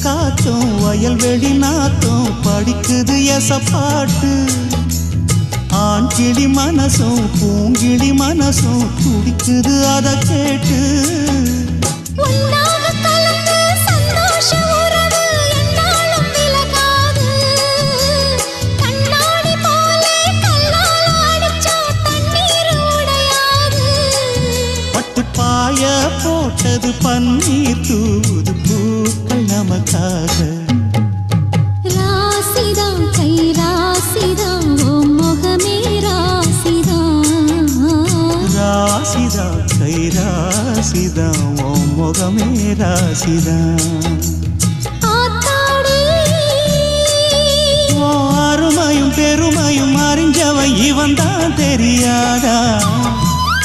காத்தும் வயல்வெளி நாத்தும் படிக்குது எசப்பாட்டு ஆண் கிளி மனசும் பூங்கிளி மனசும் துடிக்குது அத கேட்டு பாய போட்டது பன்னீர் தூது பூக்கள் நமக்காக ராசிதான் கை ராசிதான் ஓ முகமே ராசிதான் ராசிதான் கை ராசிதான் ஓ முகமே ராசிதான் அருமையும் பெருமையும் அறிஞ்சவன் இவன் தான் தெரியாதா